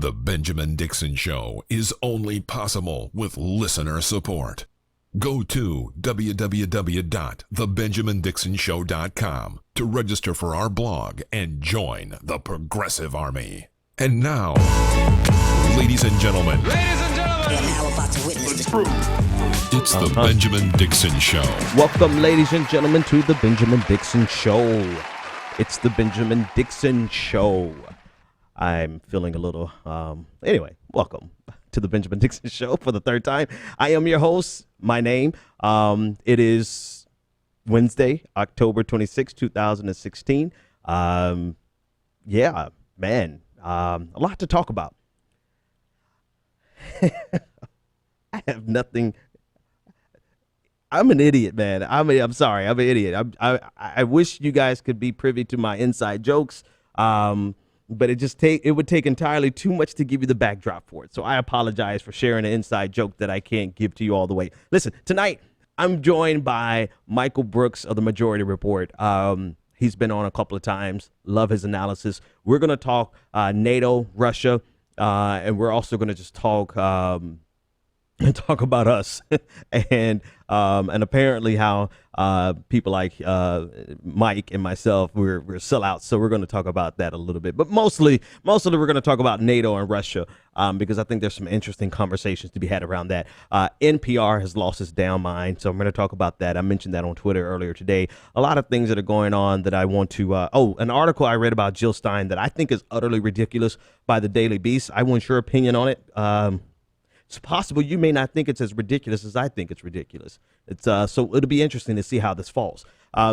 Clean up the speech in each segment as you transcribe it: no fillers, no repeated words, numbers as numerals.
The Benjamin Dixon Show is only possible with listener support. Go to www.thebenjamindixonshow.com to register for our blog and join the Progressive Army. And now, ladies and gentlemen, You're now about to witness the truth. it's the Benjamin Dixon Show. Welcome, ladies and gentlemen, to the Benjamin Dixon Show. It's the Benjamin Dixon Show. I'm feeling a little, anyway, welcome to the Benjamin Dixon Show for the third time. I am your host. My name, it is Wednesday, October 26, 2016. Yeah, man, a lot to talk about. I have nothing. I'm an idiot, man. I'm sorry. I'm an idiot. I wish you guys could be privy to my inside jokes. But it would take entirely too much to give you the backdrop for it. So I apologize for sharing an inside joke that I can't give to you all the way. Listen, tonight I'm joined by Michael Brooks of the Majority Report. He's been on a couple of times. Love his analysis. We're going to talk NATO, Russia, and we're also going to just talk about us and apparently how people like Mike and myself we're sellouts. So we're going to talk about that a little bit, but mostly we're going to talk about NATO and Russia because I think there's some interesting conversations to be had around that. NPR has lost its damn mind, so I'm going to talk about that. I mentioned that on Twitter earlier today. A lot of things that are going on that I want to. An article I read about Jill Stein that I think is utterly ridiculous by the Daily Beast. I want your opinion on it. It's possible you may not think it's as ridiculous as I think it's ridiculous. It's so it'll be interesting to see how this falls.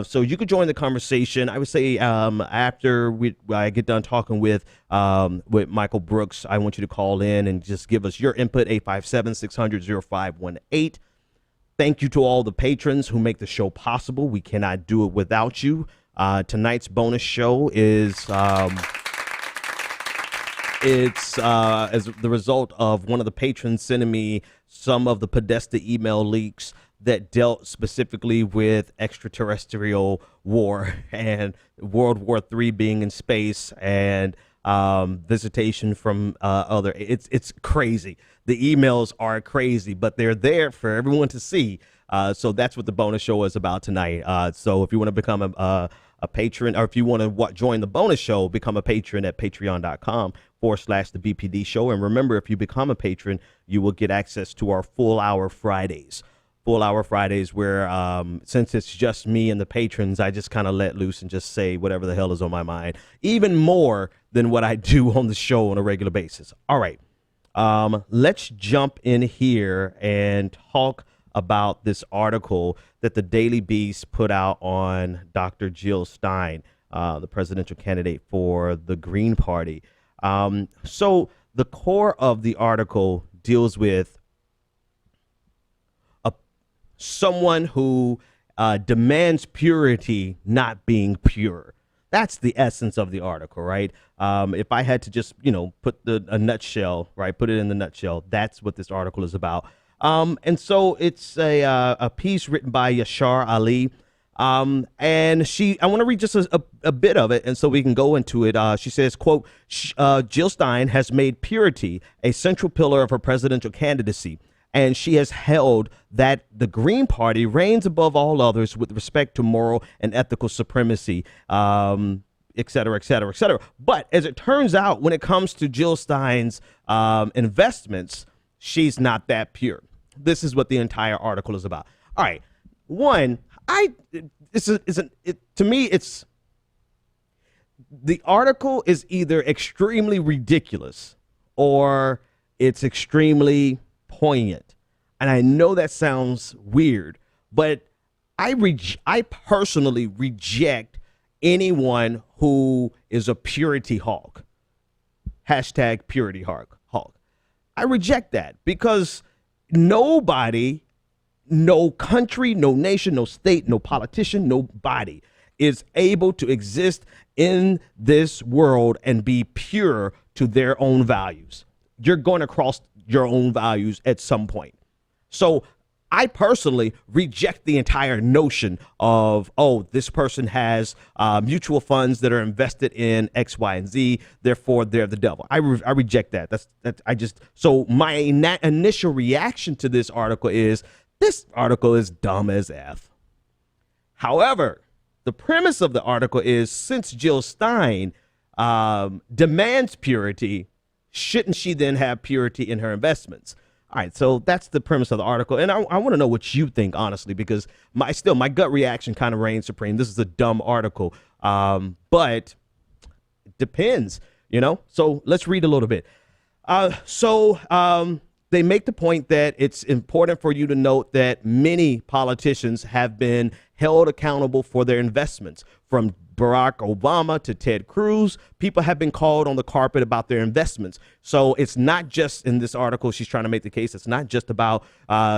So you could join the conversation. I would say after I get done talking with Michael Brooks, I want you to call in and just give us your input, 857-600-0518. Thank you to all the patrons who make the show possible. We cannot do it without you. Tonight's bonus show is... It's as the result of one of the patrons sending me some of the Podesta email leaks that dealt specifically with extraterrestrial war and World War III being in space and visitation from other. It's crazy. The emails are crazy, but they're there for everyone to see. So that's what the bonus show is about tonight. So if you want to become a patron, or if you want to join the bonus show, become a patron at patreon.com/the BPD show. And remember, if you become a patron, you will get access to our full hour Fridays where since it's just me and the patrons, I just kind of let loose and just say whatever the hell is on my mind, even more than what I do on the show on a regular basis. All right. Let's jump in here and talk about this article that the Daily Beast put out on Dr. Jill Stein, the presidential candidate for the Green Party. So the core of the article deals with someone who demands purity not being pure. That's the essence of the article, right? If I had to just, put a nutshell, right, put it in the nutshell, that's what this article is about. And so it's a piece written by Yashar Ali. And I want to read just a bit of it, and so we can go into it. She says, quote, Jill Stein has made purity a central pillar of her presidential candidacy, and she has held that the Green Party reigns above all others with respect to moral and ethical supremacy, et cetera, et cetera, et cetera. But as it turns out, when it comes to Jill Stein's investments, she's not that pure. This is what the entire article is about. All right. One, to me, it's the article is either extremely ridiculous or it's extremely poignant. And I know that sounds weird, but I personally reject anyone who is a purity hawk. Hashtag purity hawk. I reject that because nobody, no country, no nation, no state, no politician, nobody is able to exist in this world and be pure to their own values. You're going to cross your own values at some point. So I personally reject the entire notion of, oh, this person has mutual funds that are invested in X, Y, and Z, therefore they're the devil. I reject that. So my initial reaction to this article is dumb as F. However, the premise of the article is, since Jill Stein demands purity, shouldn't she then have purity in her investments? All right, so that's the premise of the article, and I want to know what you think, honestly, because my gut reaction kind of reigns supreme. This is a dumb article, but it depends, So let's read a little bit. They make the point that it's important for you to note that many politicians have been held accountable for their investments, from Barack Obama to Ted Cruz. People have been called on the carpet about their investments. So it's not just, in this article, she's trying to make the case, it's not just about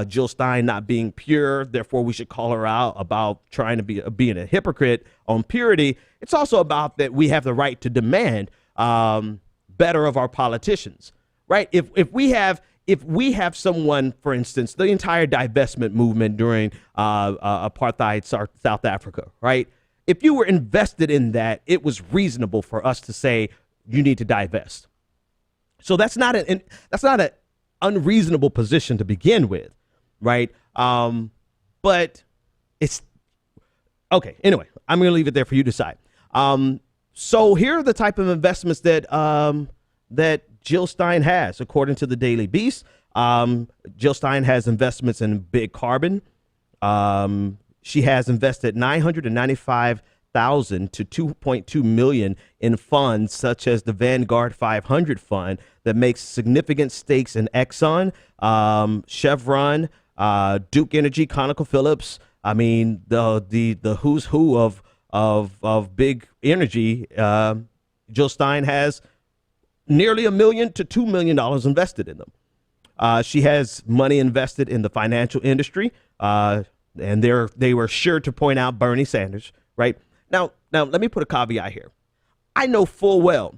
Jill Stein not being pure, therefore we should call her out about trying to being a hypocrite on purity. It's also about that we have the right to demand better of our politicians, right? If we have someone, for instance, the entire divestment movement during apartheid South Africa, right? If you were invested in that, it was reasonable for us to say you need to divest. So that's not an unreasonable position to begin with, right? But it's okay. Anyway, I'm going to leave it there for you to decide. So here are the type of investments that Jill Stein has, according to the Daily Beast. Jill Stein has investments in Big Carbon. She has invested $995,000 to $2.2 million in funds such as the Vanguard 500 fund that makes significant stakes in Exxon, Chevron, Duke Energy, ConocoPhillips. I mean, the who's who of big energy. Jill Stein has nearly $1 million to $2 million invested in them. She has money invested in the financial industry. And they were sure to point out Bernie Sanders, right? Now, let me put a caveat here. I know full well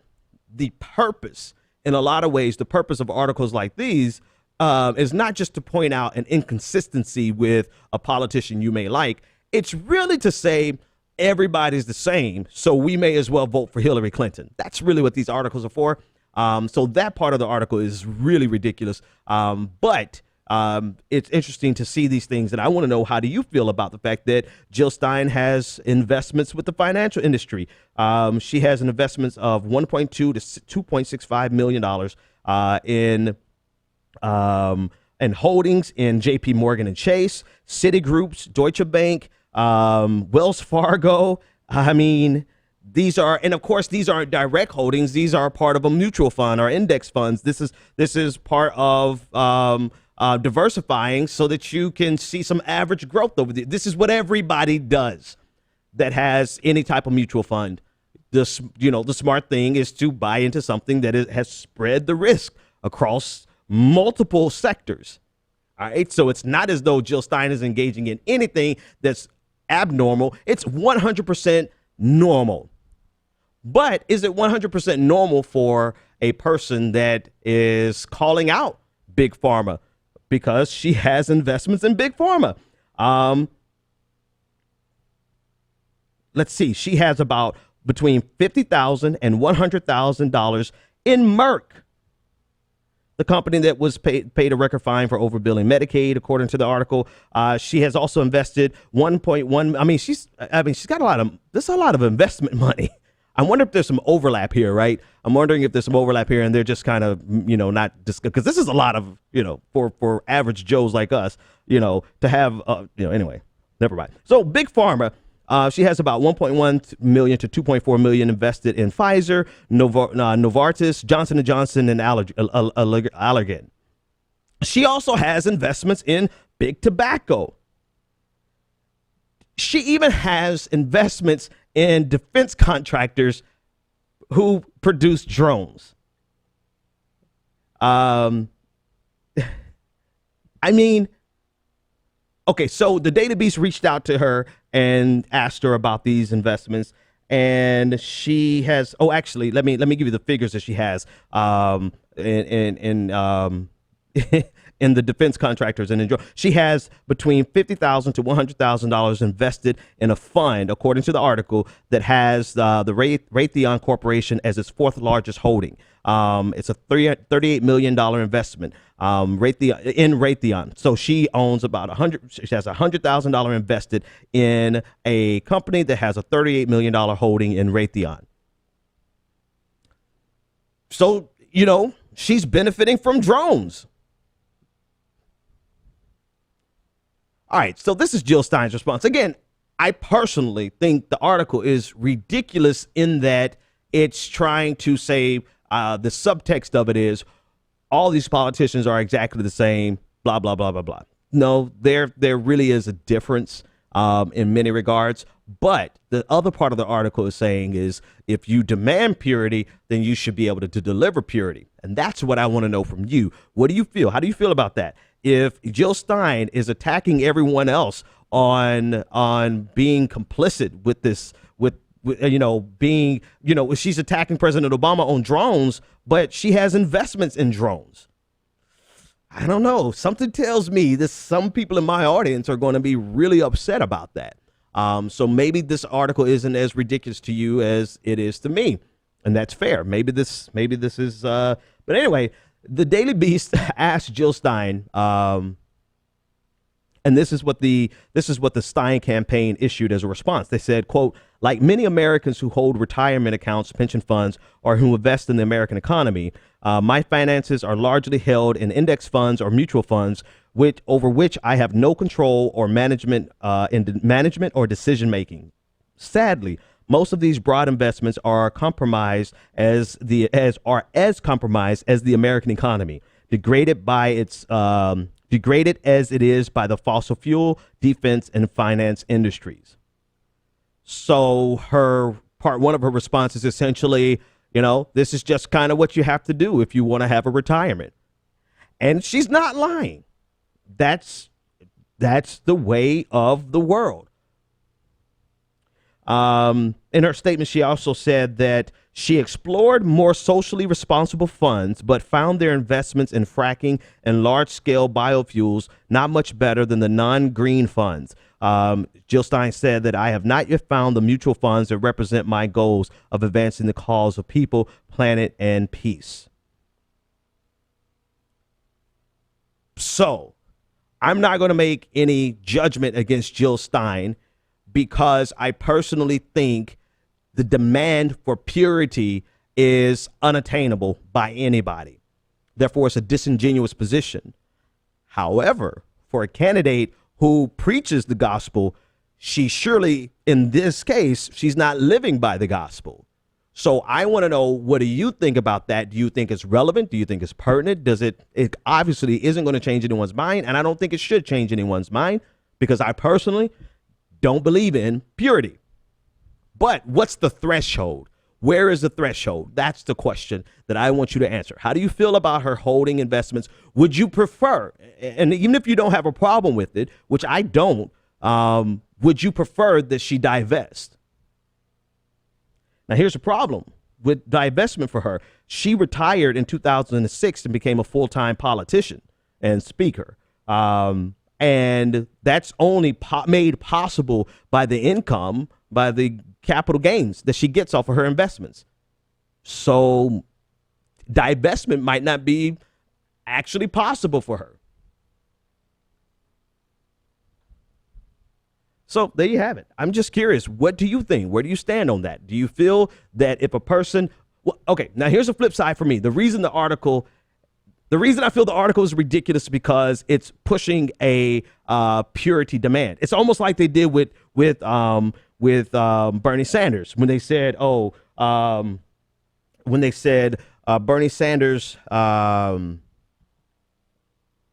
the purpose, in a lot of ways, the purpose of articles like these is not just to point out an inconsistency with a politician you may like. It's really to say everybody's the same, so we may as well vote for Hillary Clinton. That's really what these articles are for. So that part of the article is really ridiculous. But it's interesting to see these things, and I want to know, how do you feel about the fact that Jill Stein has investments with the financial industry? She has an investments of $1.2 to $2.65 million in holdings in J.P. Morgan and Chase, Citigroup, Deutsche Bank, Wells Fargo. I mean, these aren't direct holdings. These are part of a mutual fund or index funds. This is part of diversifying so that you can see some average growth over there. This is what everybody does that has any type of mutual fund. The smart thing is to buy into something that has spread the risk across multiple sectors. All right. So it's not as though Jill Stein is engaging in anything that's abnormal. It's 100% normal. But is it 100% normal for a person that is calling out Big Pharma because she has investments in Big Pharma? Let's see. She has about between $50,000 and $100,000 in Merck, the company that was paid a record fine for overbilling Medicaid, according to the article. She has also invested 1.1. She's got there's a lot of investment money. I wonder if there's some overlap here, right? I'm wondering if there's some overlap here, and they're just kind of, not just because this is a lot of, for average Joes like us, to have, anyway, never mind. So Big Pharma, she has about 1.1 million to 2.4 million invested in Pfizer, Novartis, Johnson & Johnson, and Allergan. She also has investments in Big Tobacco. She even has investments in defense contractors who produce drones. Okay, so the database reached out to her and asked her about these investments, and she has. Oh, actually, let me give you the figures that she has. in the defense contractors and enjoy. She has between $50,000 to $100,000 invested in a fund, according to the article, that has the Raytheon Corporation as its fourth largest holding. It's a $38 million investment in Raytheon. So she owns about she has $100,000 invested in a company that has a $38 million holding in Raytheon. So, she's benefiting from drones. All right, so this is Jill Stein's response. Again, I personally think the article is ridiculous in that it's trying to say the subtext of it is all these politicians are exactly the same, blah, blah, blah, blah, blah. No, there really is a difference in many regards. But the other part of the article is saying is if you demand purity, then you should be able to deliver purity. And that's what I want to know from you. What do you feel? How do you feel about that? If Jill Stein is attacking everyone else on being complicit with this, she's attacking President Obama on drones, but she has investments in drones. I don't know. Something tells me that some people in my audience are going to be really upset about that. So maybe this article isn't as ridiculous to you as it is to me, and that's fair. Maybe this is. But anyway, the Daily Beast asked Jill Stein, and this is what the Stein campaign issued as a response. They said, quote, like many Americans who hold retirement accounts, pension funds, or who invest in the American economy, my finances are largely held in index funds or mutual funds, over which I have no control or management or decision making. Sadly, most of these broad investments are compromised as compromised as the American economy, degraded as it is by the fossil fuel, defense, and finance industries. So part one of her response is essentially, this is just kind of what you have to do if you want to have a retirement. And she's not lying. That's the way of the world. In her statement, she also said that she explored more socially responsible funds, but found their investments in fracking and large-scale biofuels not much better than the non-green funds. Jill Stein said that I have not yet found the mutual funds that represent my goals of advancing the cause of people, planet, and peace. So I'm not going to make any judgment against Jill Stein because I personally think the demand for purity is unattainable by anybody. Therefore, it's a disingenuous position. However, for a candidate who preaches the gospel, she surely, in this case, she's not living by the gospel. So I want to know, what do you think about that? Do you think it's relevant? Do you think it's pertinent? It obviously isn't going to change anyone's mind, and I don't think it should change anyone's mind because I personally don't believe in purity. But what's the threshold? Where is the threshold? That's the question that I want you to answer. How do you feel about her holding investments? Would you prefer, and even if you don't have a problem with it, which I don't, would you prefer that she divest? Now, here's the problem with divestment for her. She retired in 2006 and became a full-time politician and speaker. And that's only made possible by the income, by the capital gains that she gets off of her investments. So divestment might not be actually possible for her. So there you have it. I'm just curious. What do you think? Where do you stand on that? Do you feel that if a person, well, okay, now here's the flip side for me. The reason I feel the article is ridiculous is because it's pushing a purity demand. It's almost like they did with Bernie Sanders when they said,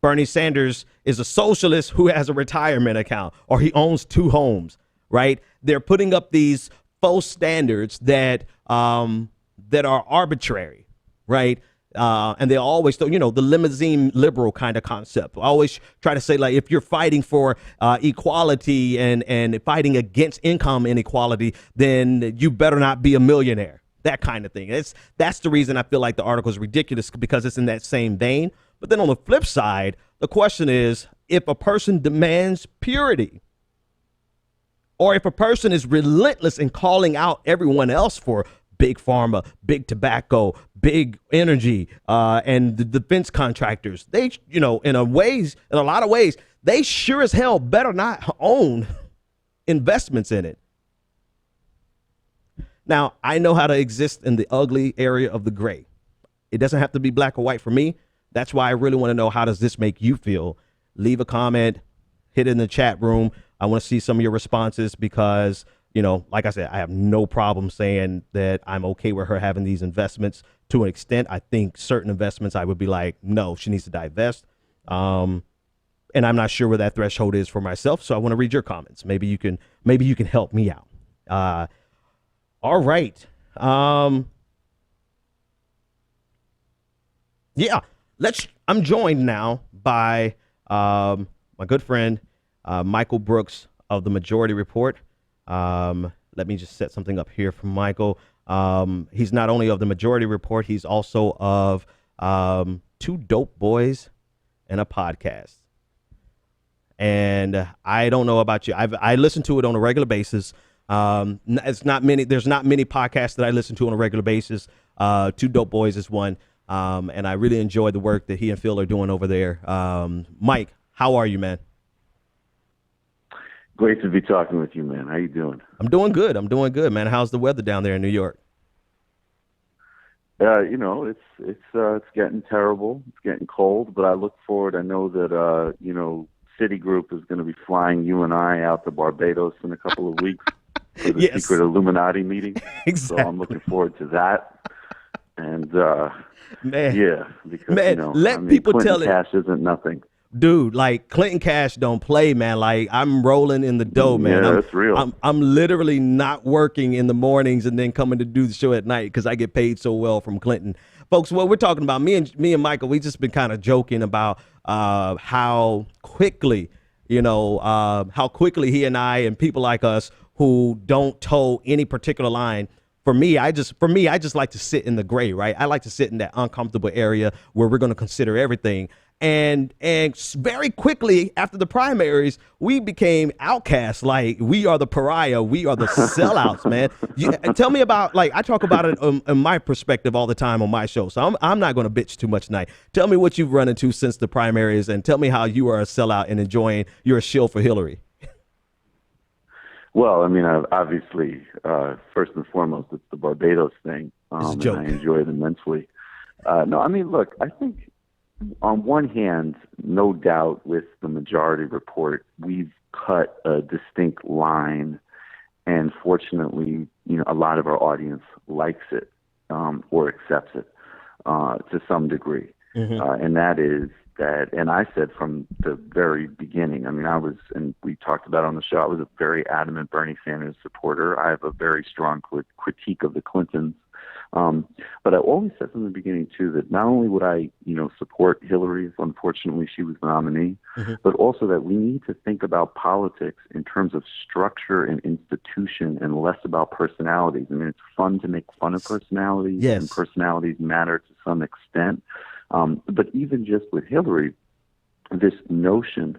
Bernie Sanders is a socialist who has a retirement account or he owns 2 homes, right? They're putting up these false standards that are arbitrary, right? And they always, the limousine liberal kind of concept. I always try to say, like, if you're fighting for equality and fighting against income inequality, then you better not be a millionaire. That kind of thing. That's the reason I feel like the article is ridiculous, because it's in that same vein. But then on the flip side, The question is, if a person demands purity, or if a person is relentless in calling out everyone else for big pharma, big tobacco, big energy, and the defense contractors, they, in a lot of ways, they sure as hell better not own investments in it. Now, I know how to exist in the ugly area of the gray. It doesn't have to be black or white for me. That's why I really want to know, how does this make you feel? Leave a comment, hit it in the chat room. I want to see some of your responses because, like I said, I have no problem saying that I'm okay with her having these investments to an extent. I think certain investments I would be like, no, she needs to divest. And I'm not sure where that threshold is for myself. So I want to read your comments. Maybe you can help me out. All right. Yeah. I'm joined now by my good friend Michael Brooks of the Majority Report. Let me just set something up here for Michael. He's not only of the Majority Report, he's also of Two Dope Boys and a podcast. And I don't know about you. I listen to it on a regular basis. There's not many podcasts that I listen to on a regular basis. Two Dope Boys is one. And I really enjoy the work that he and Phil are doing over there. Mike, how are you, man? Great to be talking with you, man. How you doing? I'm doing good, man. How's the weather down there in New York? It's getting terrible. It's getting cold, but I look forward. I know that, Citigroup is going to be flying you and I out to Barbados in a couple of weeks for the secret Illuminati meeting. Exactly. So I'm looking forward to that. And, man, yeah, because, people Clinton tell it. Cash isn't nothing. Dude, like Clinton Cash don't play, man. Like I'm rolling in the dough, man. Yeah, that's real. I'm literally not working in the mornings and then coming to do the show at night because I get paid so well from Clinton. Folks, what we're talking about, me and Michael, we just been kind of joking about how quickly he and I and people like us who don't toe any particular line. For me, I just like to sit in the gray, right? I like to sit in that uncomfortable area where we're going to consider everything. And very quickly after the primaries, we became outcasts. Like we are the pariah. We are the sellouts, man. Tell me about, like, I talk about it in my perspective all the time on my show. So I'm not going to bitch too much tonight. Tell me what you've run into since the primaries and tell me how you are a sellout and enjoying your shill for Hillary. Well, I mean, obviously, first and foremost, it's the Barbados thing. It's a joke. And I enjoy it immensely. No, I mean, look, I think on one hand, no doubt with the Majority Report, we've cut a distinct line. And fortunately, a lot of our audience likes it or accepts it to some degree. Mm-hmm. And that is that, and I said from the very beginning, I mean, and we talked about it on the show, I was a very adamant Bernie Sanders supporter. I have a very strong critique of the Clintons. But I always said from the beginning, too, that not only would I, support Hillary if unfortunately she was the nominee, mm-hmm. but also that we need to think about politics in terms of structure and institution and less about personalities. I mean, it's fun to make fun of personalities, yes, and personalities matter to some extent. But even just with Hillary, this notion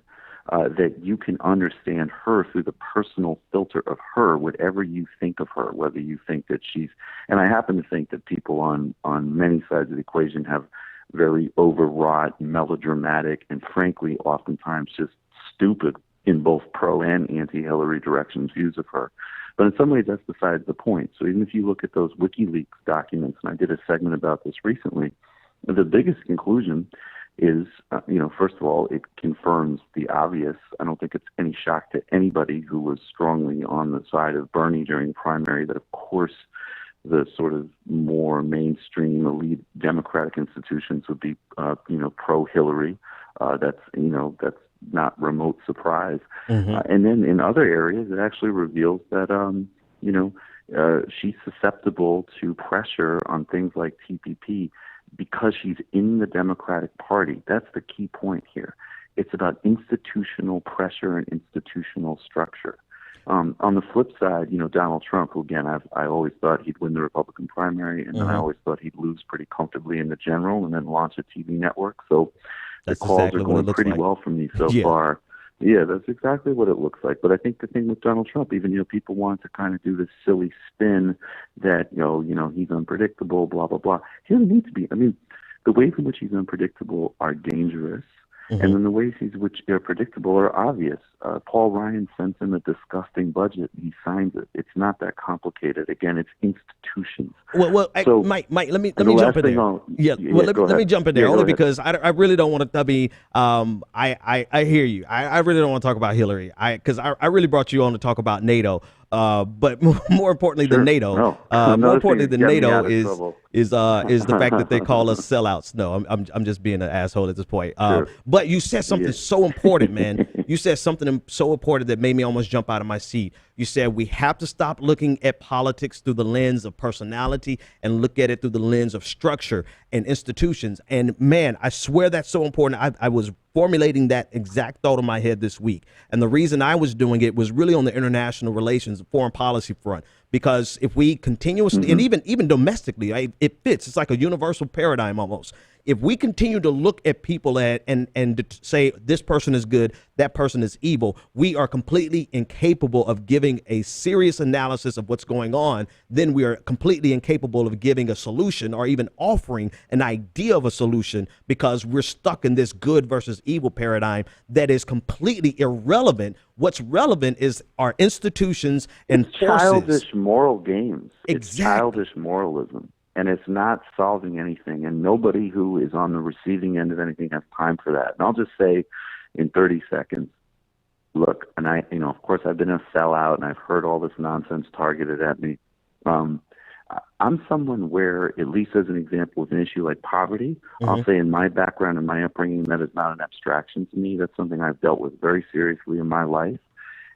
that you can understand her through the personal filter of her, whatever you think of her, whether you think that she's, and I happen to think that people on many sides of the equation have very overwrought, melodramatic, and frankly, oftentimes just stupid in both pro and anti-Hillary directions views of her. But in some ways, that's besides the point. So even if you look at those WikiLeaks documents, and I did a segment about this recently, the biggest conclusion is, first of all, it confirms the obvious. I don't think it's any shock to anybody who was strongly on the side of Bernie during the primary that, of course, the sort of more mainstream elite Democratic institutions would be, pro-Hillary. That's not remote surprise. Mm-hmm. And then in other areas, it actually reveals that, she's susceptible to pressure on things like TPP because she's in the Democratic Party. That's the key point here. It's about institutional pressure and institutional structure. On the flip side, Donald Trump, who again, I always thought he'd win the Republican primary, and then I always thought he'd lose pretty comfortably in the general and then launch a TV network. So The That's calls exactly are what it going looks pretty like. well for me so Yeah. far. Yeah, that's exactly what it looks like. But I think the thing with Donald Trump, even people wanted to kind of do this silly spin that he's unpredictable, blah blah blah. He doesn't need to be. I mean, the ways in which he's unpredictable are dangerous, and then the ways which are predictable are obvious. Paul Ryan sends him a disgusting budget, and he signs it. It's not that complicated. Again, it's institutions. Well, So Mike, let me the jump last in thing there. Let go me ahead. jump in there Yeah, go only ahead. because I really don't want to. I mean, I hear you. I really don't want to talk about Hillary. Because I really brought you on to talk about NATO. But more importantly than NATO, No. more Another importantly thing than to get me NATO out of is trouble. is the fact that they call us sellouts. No, I'm just being an asshole at this point. Sure. But you said something Yeah. so important, man. You said something so important that made me almost jump out of my seat. You said we have to stop looking at politics through the lens of personality and look at it through the lens of structure and institutions. And man, I swear that's so important. I was formulating that exact thought in my head this week. And the reason I was doing it was really on the international relations, foreign policy front. Because if we continuously, and even domestically, right, it fits. It's like a universal paradigm almost. If we continue to look at people and to say this person is good, that person is evil, we are completely incapable of giving a serious analysis of what's going on. Then we are completely incapable of giving a solution or even offering an idea of a solution because we're stuck in this good versus evil paradigm that is completely irrelevant. What's relevant is our institutions and It's forces. childish moral games. It's Exactly. childish moralism. And it's not solving anything. And nobody who is on the receiving end of anything has time for that. And I'll just say in 30 seconds, look, and of course I've been a sellout and I've heard all this nonsense targeted at me. I'm someone where, at least as an example of an issue like poverty, I'll say in my background and my upbringing, that is not an abstraction to me. That's something I've dealt with very seriously in my life.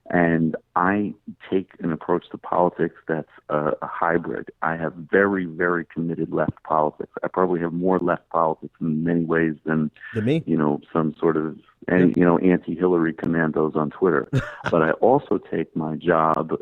And I take an approach to politics that's a hybrid. I have very, very committed left politics. I probably have more left politics in many ways than me. Some sort of anti-Hillary commandos on Twitter. But I also take my job,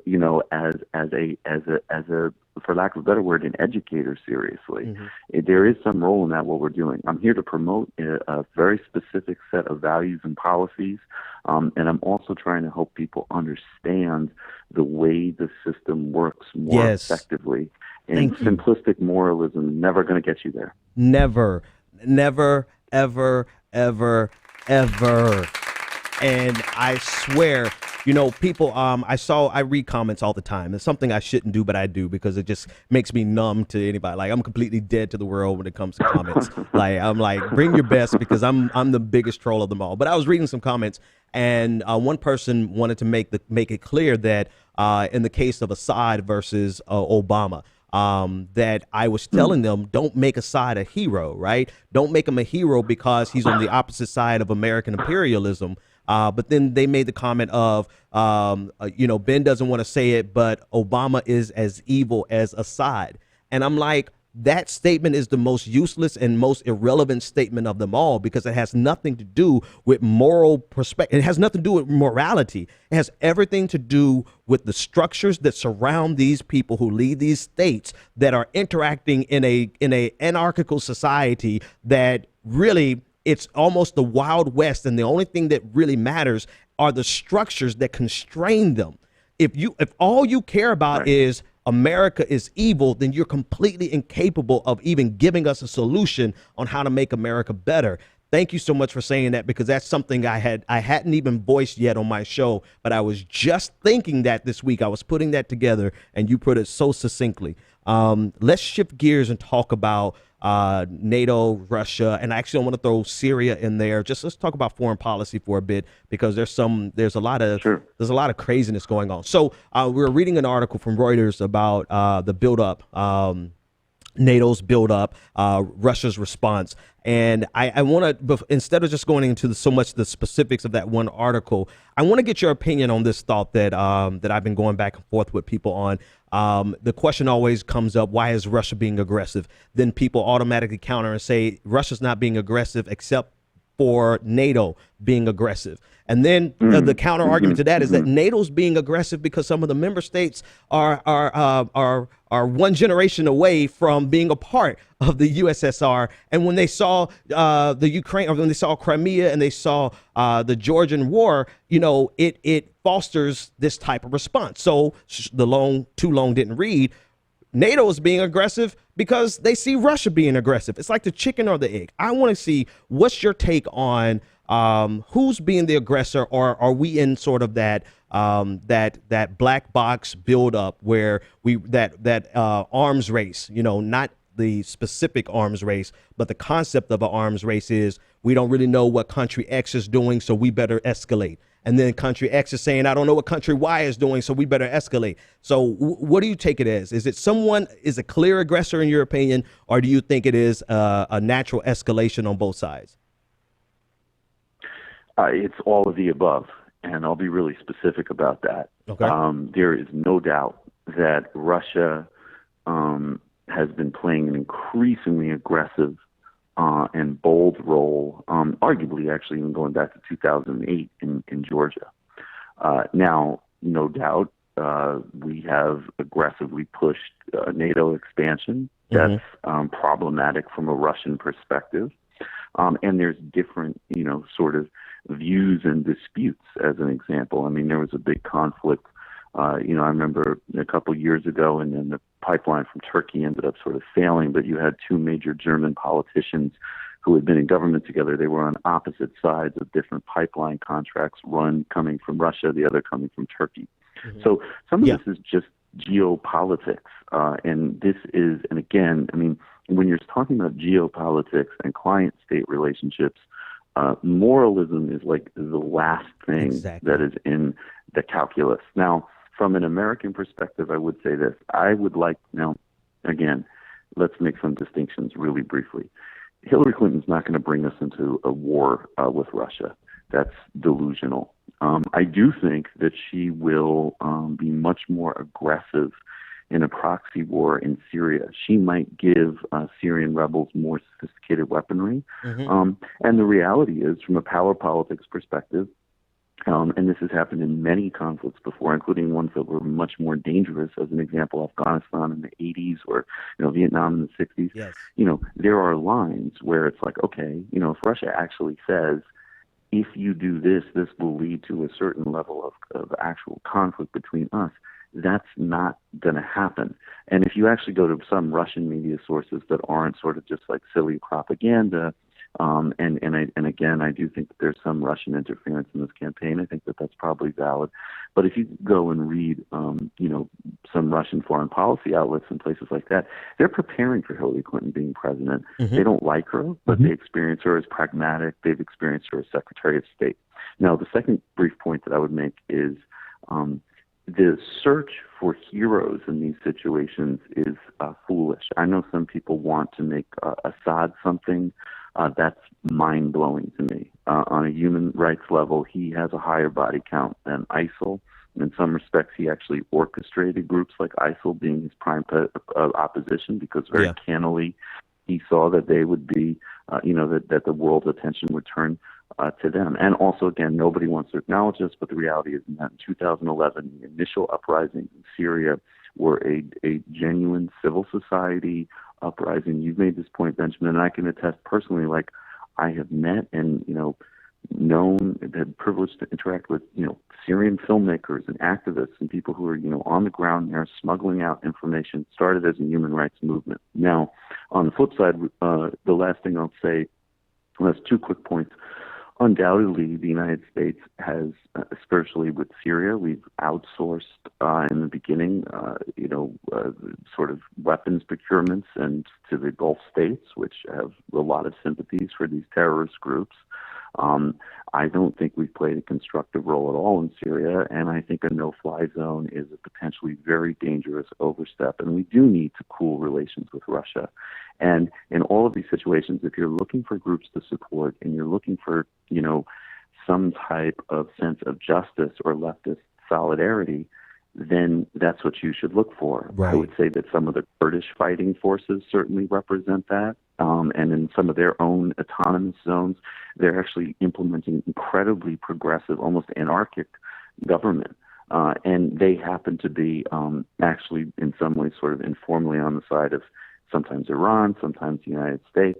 as a for lack of a better word, an educator seriously. There is some role in that, what we're doing. I'm here to promote a very specific set of values and policies, and I'm also trying to help people understand the way the system works more effectively. And simplistic moralism never going to get you there. Never, ever, ever, ever. And I swear, people, I read comments all the time. It's something I shouldn't do, but I do because it just makes me numb to anybody. Like, I'm completely dead to the world when it comes to comments. I'm like, bring your best because I'm the biggest troll of them all. But I was reading some comments and one person wanted to make it clear that in the case of Assad versus Obama, that I was telling them, don't make Assad a hero, right? Don't make him a hero because he's on the opposite side of American imperialism. But then they made the comment of, Ben doesn't want to say it, but Obama is as evil as Assad. And I'm like, that statement is the most useless and most irrelevant statement of them all because it has nothing to do with moral perspective. It has nothing to do with morality. It has everything to do with the structures that surround these people who lead these states that are interacting in a anarchical society that really, it's almost the Wild West. And the only thing that really matters are the structures that constrain them. If all you care about is America is evil, then you're completely incapable of even giving us a solution on how to make America better. Thank you so much for saying that because that's something I hadn't even voiced yet on my show, but I was just thinking that this week. I was putting that together and you put it so succinctly. Let's shift gears and talk about NATO, Russia, and I actually want to throw Syria in there. Let's talk about foreign policy for a bit because there's a lot of craziness going on. So we were reading an article from Reuters about the buildup, NATO's buildup, Russia's response, and I want to, instead of just going into so much the specifics of that one article, I want to get your opinion on this thought that I've been going back and forth with people on. The question always comes up, why is Russia being aggressive? Then people automatically counter and say Russia's not being aggressive except for NATO being aggressive. And then the counter argument to that is that NATO's being aggressive because some of the member states are one generation away from being a part of the USSR. And when they saw the Ukraine, or when they saw Crimea, and they saw the Georgian War, it fosters this type of response. So too long didn't read. NATO is being aggressive because they see Russia being aggressive. It's like the chicken or the egg. I want to see, what's your take on who's being the aggressor, or are we in sort of that black box buildup where that arms race, not the specific arms race, but the concept of an arms race is we don't really know what country X is doing, so we better escalate. And then country X is saying, I don't know what country Y is doing, so we better escalate. So what do you take it as? Is it is a clear aggressor in your opinion, or do you think it is a natural escalation on both sides? It's all of the above, and I'll be really specific about that. Okay. There is no doubt that Russia has been playing an increasingly aggressive and bold role, arguably actually even going back to 2008 in Georgia. Now, no doubt, we have aggressively pushed NATO expansion. That's problematic from a Russian perspective. And there's different, sort of views and disputes, as an example. I mean, there was a big conflict, I remember a couple years ago, and then the pipeline from Turkey ended up sort of failing, but you had two major German politicians who had been in government together. They were on opposite sides of different pipeline contracts, one coming from Russia, the other coming from Turkey. So some of this is just geopolitics. And again, I mean, when you're talking about geopolitics and client-state relationships, moralism is like the last thing that is in the calculus. Now, from an American perspective, I would say this. Now, again, let's make some distinctions really briefly. Hillary Clinton's not going to bring us into a war with Russia. That's delusional. I do think that she will be much more aggressive in a proxy war in Syria. She might give Syrian rebels more sophisticated weaponry. And the reality is, from a power politics perspective, and this has happened in many conflicts before, including ones that were much more dangerous, as an example, Afghanistan in the 80s or Vietnam in the 60s. Yes. There are lines where it's like, okay, if Russia actually says, if you do this, this will lead to a certain level of actual conflict between us, that's not going to happen. And if you actually go to some Russian media sources that aren't sort of just like silly propaganda, and again, I do think that there's some Russian interference in this campaign. I think that that's probably valid. But if you go and read, some Russian foreign policy outlets and places like that, they're preparing for Hillary Clinton being president. They don't like her, but they experience her as pragmatic. They've experienced her as Secretary of State. Now, the second brief point that I would make is the search for heroes in these situations is foolish. I know some people want to make Assad something that's mind-blowing to me. On a human rights level, he has a higher body count than ISIL. In some respects, he actually orchestrated groups like ISIL being his prime opposition, because very cannily he saw that they would be, that the world's attention would turn to them. And also, again, nobody wants to acknowledge this, but the reality is that in 2011, the initial uprisings in Syria were a genuine civil society uprising. You've made this point, Benjamin, and I can attest personally, like, I have met and, known, had privileged to interact with, Syrian filmmakers and activists and people who are, on the ground there smuggling out information. It started as a human rights movement. Now, on the flip side, the last thing I'll say, well, that's two quick points. Undoubtedly, the United States has, especially with Syria, we've outsourced in the beginning, sort of weapons procurements and to the Gulf states, which have a lot of sympathies for these terrorist groups. I don't think we've played a constructive role at all in Syria, and I think a no-fly zone is a potentially very dangerous overstep, and we do need to cool relations with Russia. And in all of these situations, if you're looking for groups to support and you're looking for, some type of sense of justice or leftist solidarity, then that's what you should look for. Right. I would say that some of the Kurdish fighting forces certainly represent that. And in some of their own autonomous zones, they're actually implementing incredibly progressive, almost anarchic government. And they happen to be actually in some ways sort of informally on the side of sometimes Iran, sometimes the United States.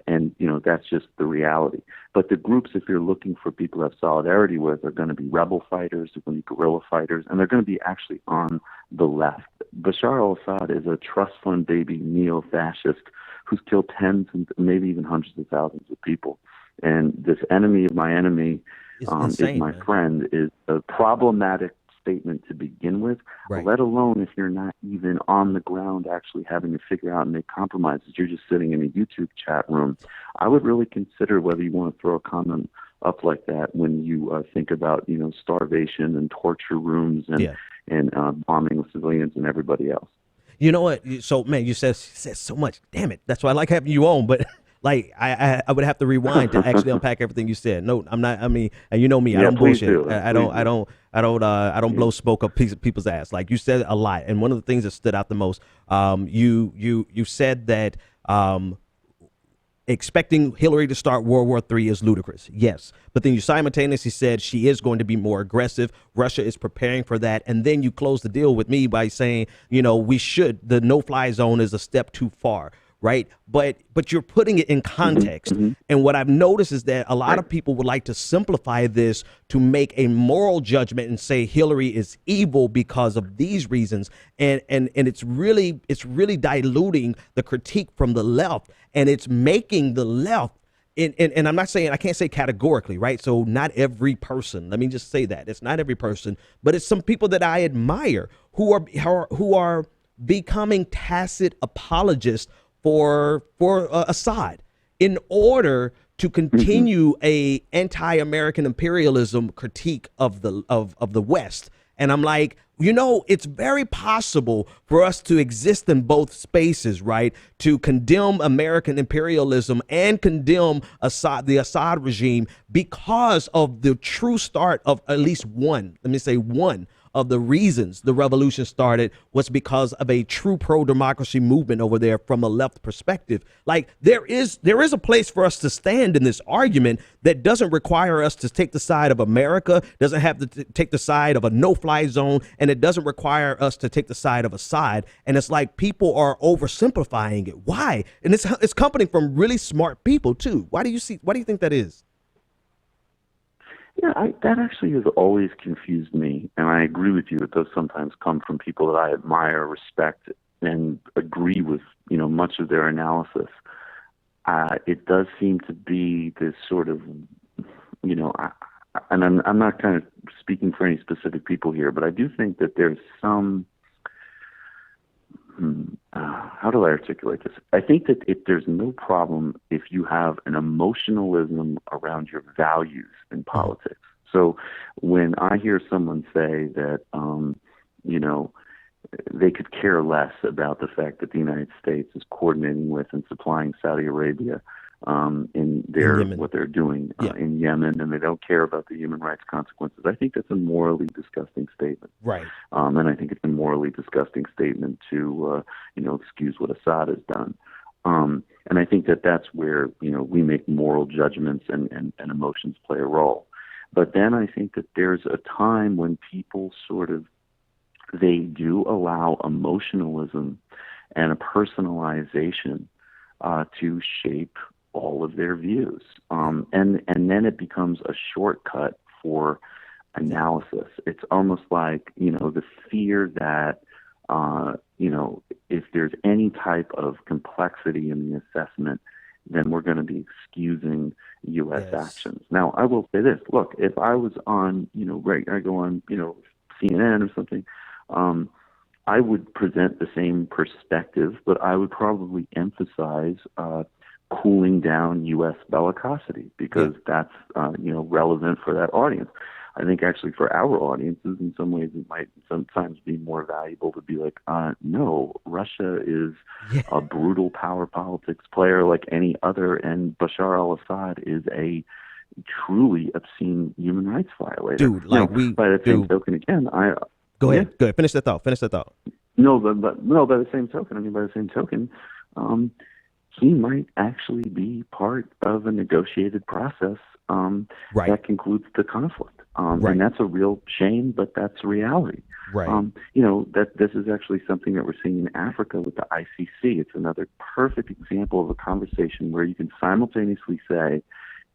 And, that's just the reality. But the groups, if you're looking for people to have solidarity with, are going to be rebel fighters, they're going to be guerrilla fighters, and they're going to be actually on the left. Bashar al-Assad is a trust fund baby neo-fascist who's killed tens and maybe even hundreds of thousands of people. And this enemy of my enemy It's insane, is my man. friend is a problematic statement to begin with, Right. let alone if you're not even on the ground actually having to figure out and make compromises. You're just sitting in a YouTube chat room. I would really consider whether you want to throw a comment up like that when you think about, starvation and torture rooms and bombing of civilians and everybody else. You know what? So, man, you said so much. Damn it. That's why I like having you on. But like, I would have to rewind to actually unpack everything you said. No, I'm not. I mean, and you know me. I don't please bullshit. do. I don't blow smoke up people's ass. Like you said a lot. And one of the things that stood out the most, you said that expecting Hillary to start World War III is ludicrous. Yes. But then you simultaneously said she is going to be more aggressive. Russia is preparing for that. And then you close the deal with me by saying, the no-fly zone is a step too far. Right. But you're putting it in context. And what I've noticed is that a lot of people would like to simplify this to make a moral judgment and say Hillary is evil because of these reasons. And it's really diluting the critique from the left, and it's making the left. And I'm not saying, I can't say categorically, right? So not every person, let me just say that it's not every person, but it's some people that I admire who are becoming tacit apologists for Assad in order to continue a anti-American imperialism critique of the West. And I'm like, it's very possible for us to exist in both spaces, right? To condemn American imperialism and condemn the Assad regime because of the true start of at least one, let me say one, of the reasons the revolution started was because of a true pro-democracy movement over there from a left perspective. Like there is a place for us to stand in this argument that doesn't require us to take the side of America, doesn't have to take the side of a no-fly zone, and it doesn't require us to take the side of Assad. And it's like people are oversimplifying it. Why? And it's coming from really smart people too. Why do you think that is? Yeah, that actually has always confused me, and I agree with you that those sometimes come from people that I admire, respect, and agree with, much of their analysis. It does seem to be this sort of, and I'm not kind of speaking for any specific people here, but I do think that there's some. How do I articulate this? I think that there's no problem if you have an emotionalism around your values in politics. So when I hear someone say that, they could care less about the fact that the United States is coordinating with and supplying Saudi Arabia in what they're doing in Yemen, and they don't care about the human rights consequences. I think that's a morally disgusting statement. Right. And I think it's a morally disgusting statement to, excuse what Assad has done. And I think that that's where, we make moral judgments and emotions play a role. But then I think that there's a time when people they do allow emotionalism and a personalization to shape all of their views. And then it becomes a shortcut for analysis. It's almost like, the fear that, if there's any type of complexity in the assessment, then we're going to be excusing U.S. actions. Now, I will say this. Look, if I was on, I go on, CNN or something, I would present the same perspective, but I would probably emphasize cooling down U.S. bellicosity because that's, relevant for that audience. I think actually for our audiences, in some ways, it might sometimes be more valuable to be like, no, Russia is a brutal power politics player like any other, and Bashar al-Assad is a truly obscene human rights violator. Dude, like by the same token, again, Go ahead. Go ahead. Finish that thought. No, but no. By the same token, he might actually be part of a negotiated process Right. that concludes the conflict. Right. And that's a real shame, but that's reality. Right. That this is actually something that we're seeing in Africa with the ICC. It's another perfect example of a conversation where you can simultaneously say,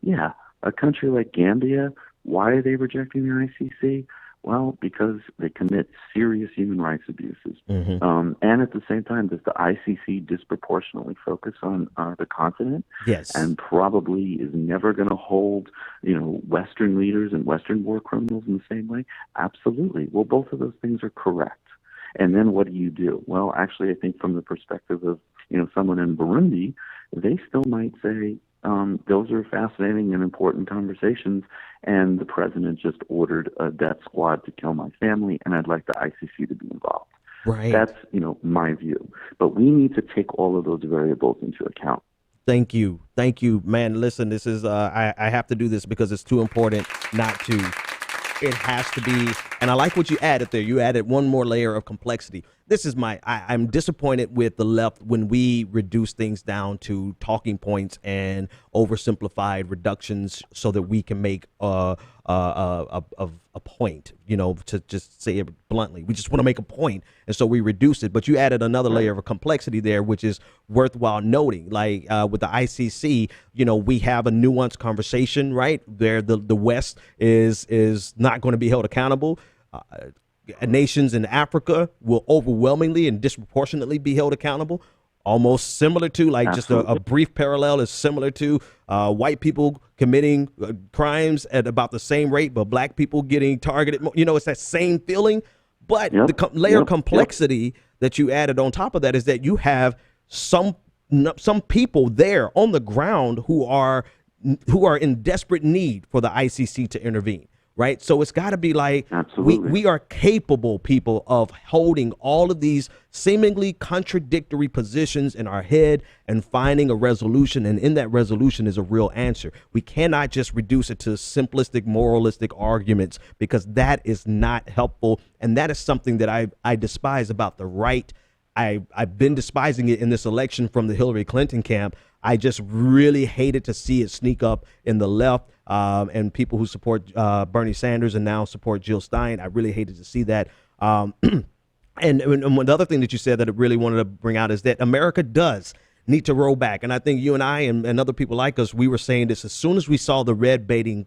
yeah, a country like Gambia, why are they rejecting the ICC? Well, because they commit serious human rights abuses. And at the same time, does the ICC disproportionately focus on the continent? Yes. And probably is never going to hold, Western leaders and Western war criminals in the same way? Absolutely. Well, both of those things are correct. And then what do? Well, actually, I think from the perspective of, someone in Burundi, they still might say, those are fascinating and important conversations, and the president just ordered a death squad to kill my family, and I'd like the ICC to be involved. Right. That's, my view. But we need to take all of those variables into account. Thank you, man. Listen, this is I have to do this because it's too important not to. It has to be, and I like what you added there. You added one more layer of complexity. This is I'm disappointed with the left when we reduce things down to talking points and oversimplified reductions so that we can make a point, to just say it bluntly. We just want to make a point, and so we reduce it. But you added another layer of complexity there, which is worthwhile noting. Like with the ICC, we have a nuanced conversation, right? There, the West is not going to be held accountable. Nations in Africa will overwhelmingly and disproportionately be held accountable. Almost similar to, like, just a brief parallel is similar to white people committing crimes at about the same rate, but black people getting targeted. It's that same feeling. But the layer of complexity that you added on top of that is that you have some people there on the ground who are in desperate need for the ICC to intervene. Right. So it's got to be like we are capable people of holding all of these seemingly contradictory positions in our head and finding a resolution. And in that resolution is a real answer. We cannot just reduce it to simplistic, moralistic arguments, because that is not helpful. And that is something that I despise about the right. I've been despising it in this election from the Hillary Clinton camp. I just really hated to see it sneak up in the left and people who support Bernie Sanders and now support Jill Stein. I really hated to see that. And the other thing that you said that I really wanted to bring out is that America does need to roll back. And I think you and I and other people like us, we were saying this as soon as we saw the red baiting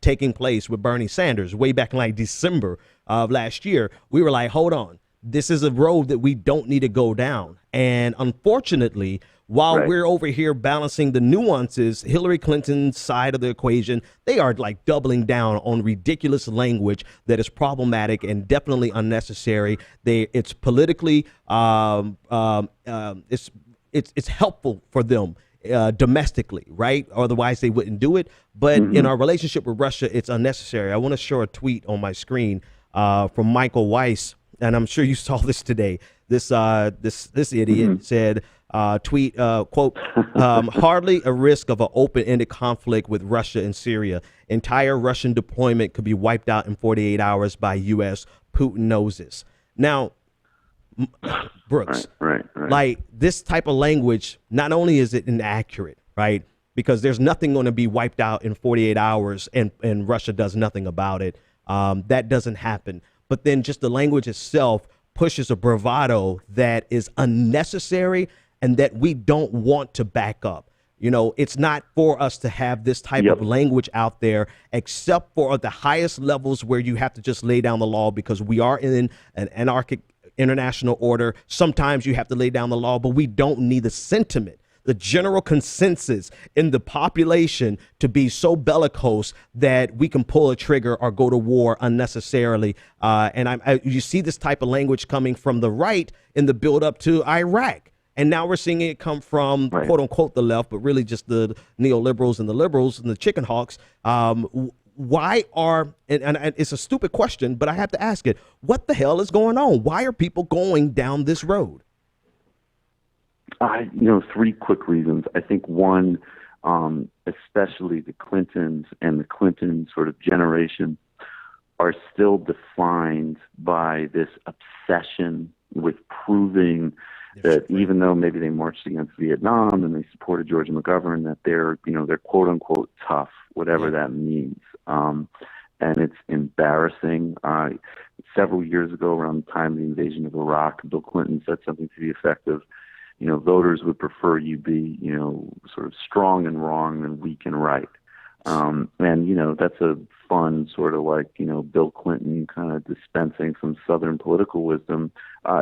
taking place with Bernie Sanders way back in like December of last year. We were like, hold on. This is a road that we don't need to go down. And unfortunately, while we're over here balancing the nuances, Hillary Clinton's side of the equation, they are like doubling down on ridiculous language that is problematic and definitely unnecessary. It's politically, it's helpful for them domestically, right? Otherwise, they wouldn't do it. But in our relationship with Russia, it's unnecessary. I want to show a tweet on my screen from Michael Weiss. And I'm sure you saw this today. This idiot said, tweet, quote, hardly a risk of an open-ended conflict with Russia and Syria. Entire Russian deployment could be wiped out in 48 hours by U.S. Putin knows this. Now, Brooks, like this type of language, not only is it inaccurate, right? Because there's nothing going to be wiped out in 48 hours and Russia does nothing about it. That doesn't happen. But then just the language itself pushes a bravado that is unnecessary and that we don't want to back up. It's not for us to have this type of language out there, except for the highest levels where you have to just lay down the law because we are in an anarchic international order. Sometimes you have to lay down the law, but we don't need the sentiment, the general consensus in the population to be so bellicose that we can pull a trigger or go to war unnecessarily. You see this type of language coming from the right in the build up to Iraq. And now we're seeing it come from, quote unquote, the left, but really just the neoliberals and the liberals and the chicken hawks. Why are, and it's a stupid question, but I have to ask it, what the hell is going on? Why are people going down this road? Three quick reasons. I think one, especially the Clintons and the Clinton sort of generation are still defined by this obsession with proving that even though maybe they marched against Vietnam and they supported George McGovern, that they're quote unquote tough, whatever that means. And it's embarrassing. Several years ago, around the time of the invasion of Iraq, Bill Clinton said something to the effect of, voters would prefer you be, sort of strong and wrong than weak and right. And, that's a fun sort of like, Bill Clinton kind of dispensing some Southern political wisdom.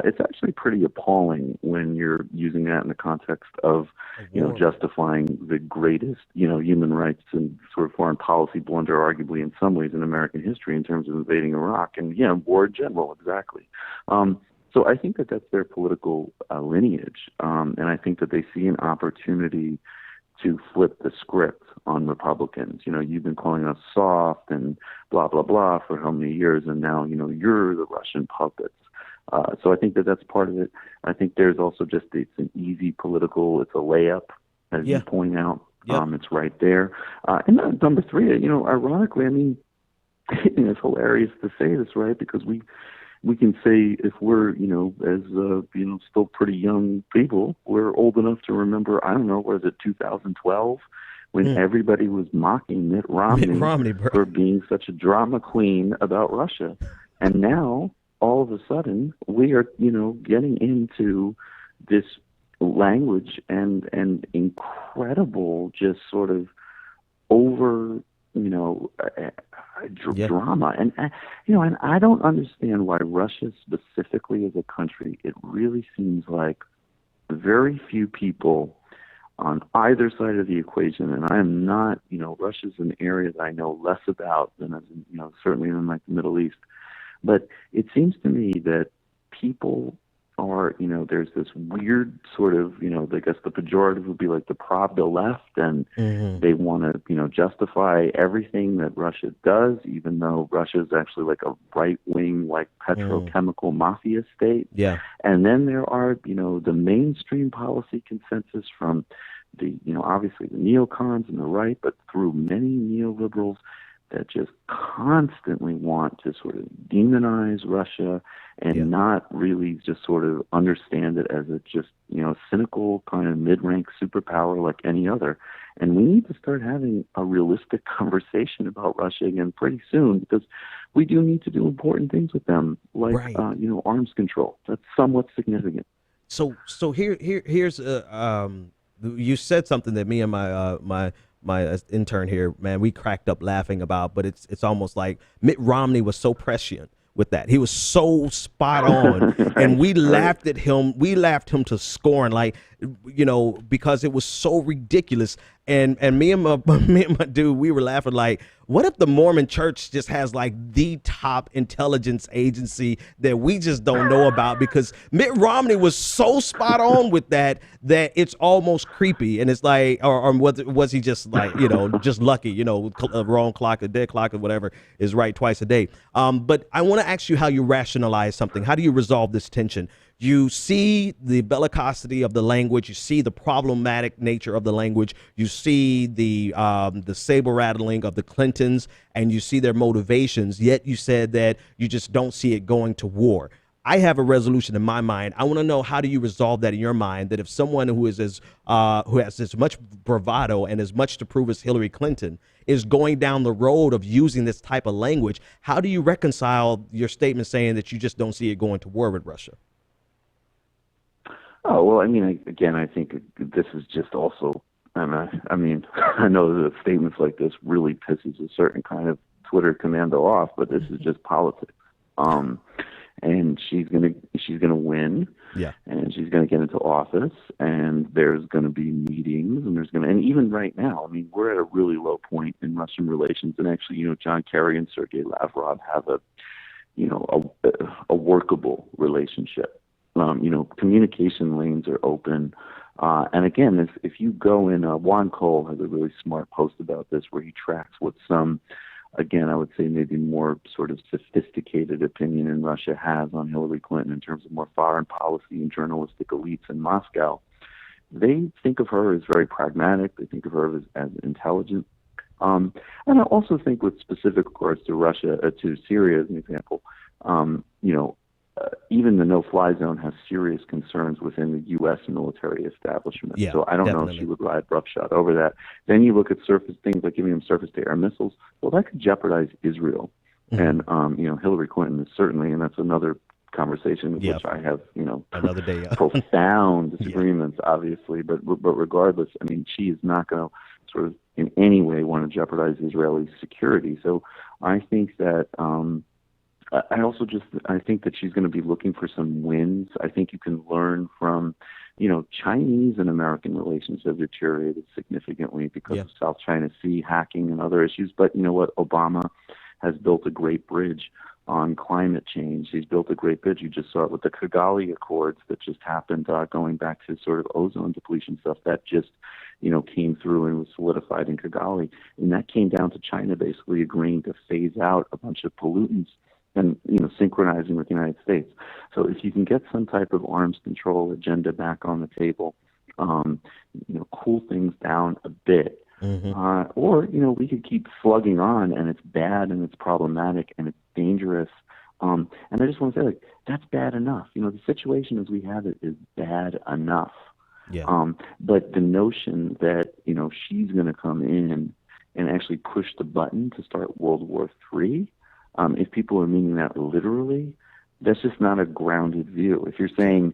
It's actually pretty appalling when you're using that in the context of, justifying the greatest, human rights and sort of foreign policy blunder, arguably in some ways in American history in terms of invading Iraq and, war in general, exactly. So I think that that's their political lineage. And I think that they see an opportunity to flip the script on Republicans. You've been calling us soft and blah, blah, blah for how many years, and now, you're the Russian puppets. So I think that that's part of it. I think there's also just, it's an easy political, it's a layup, as you point out. It's right there. And number three, ironically, I mean, it's hilarious to say this, right? Because we can say if we're, as, still pretty young people, we're old enough to remember, I don't know, was it 2012? When everybody was mocking Mitt Romney for being such a drama queen about Russia. And now, all of a sudden, we are, getting into this language and incredible just sort of over, drama. And, and I don't understand why Russia specifically as a country, it really seems like very few people on either side of the equation, and I am not, Russia's an area that I know less about than, certainly in like the Middle East. But it seems to me that people are, there's this weird sort of, I guess the pejorative would be like the Pravda left, and they want to, justify everything that Russia does, even though Russia is actually like a right-wing, like petrochemical mafia state. Yeah. And then there are, the mainstream policy consensus from the, obviously the neocons and the right, but through many neoliberals that just constantly want to sort of demonize Russia and not really just sort of understand it as a just, cynical kind of mid-rank superpower like any other. And we need to start having a realistic conversation about Russia again pretty soon, because we do need to do important things with them, like, arms control. That's somewhat significant. So here's you said something that me and my intern here, man, we cracked up laughing about, but it's almost like Mitt Romney was so prescient with that. He was so spot on, and we laughed at him. We laughed him to scorn, like, because it was so ridiculous. And me and my dude, we were laughing like, what if the Mormon Church just has like the top intelligence agency that we just don't know about? Because Mitt Romney was so spot on with that it's almost creepy. And it's like, or was he just like, just lucky, wrong clock, a dead clock, or whatever is right twice a day. But I want to ask you how you rationalize something. How do you resolve this tension? You see the bellicosity of the language. You see the problematic nature of the language. You see the saber rattling of the Clintons, and you see their motivations. Yet you said that you just don't see it going to war. I have a resolution in my mind. I want to know, how do you resolve that in your mind? That if someone who has as much bravado and as much to prove as Hillary Clinton is going down the road of using this type of language, how do you reconcile your statement saying that you just don't see it going to war with Russia? Oh, well, I mean, again, I think this is just also, I know that statements like this really pisses a certain kind of Twitter commando off, but this is just politics. And she's gonna win, and she's gonna get into office, and there's gonna be meetings, and even right now, I mean, we're at a really low point in Russian relations, and actually, John Kerry and Sergei Lavrov have a workable relationship. Communication lanes are open. And again, if you go in, Juan Cole has a really smart post about this where he tracks what some, again, I would say maybe more sort of sophisticated opinion in Russia has on Hillary Clinton in terms of more foreign policy and journalistic elites in Moscow. They think of her as very pragmatic. They think of her as intelligent. And I also think with specific regards to Russia, to Syria as an example, even the no-fly zone has serious concerns within the U.S. military establishment. Yeah, so I don't know if she would ride roughshod over that. Then you look at surface things like giving them surface-to-air missiles. Well, that could jeopardize Israel. And, Hillary Clinton is certainly, and that's another conversation with which I have, another day, profound disagreements, obviously. But regardless, I mean, she is not going to sort of in any way want to jeopardize Israeli security. So I think that I think that she's going to be looking for some wins. I think you can learn from, Chinese and American relations have deteriorated significantly because of South China Sea hacking and other issues. But you know what? Obama has built a great bridge on climate change. He's built a great bridge. You just saw it with the Kigali Accords that just happened, going back to sort of ozone depletion stuff that just, came through and was solidified in Kigali. And that came down to China basically agreeing to phase out a bunch of pollutants and, synchronizing with the United States. So if you can get some type of arms control agenda back on the table, cool things down a bit, or, we could keep slugging on and it's bad and it's problematic and it's dangerous. And I just want to say, that's bad enough. The situation as we have it is bad enough. Yeah. But the notion that, she's going to come in and actually push the button to start World War III, if people are meaning that literally, that's just not a grounded view. If you're saying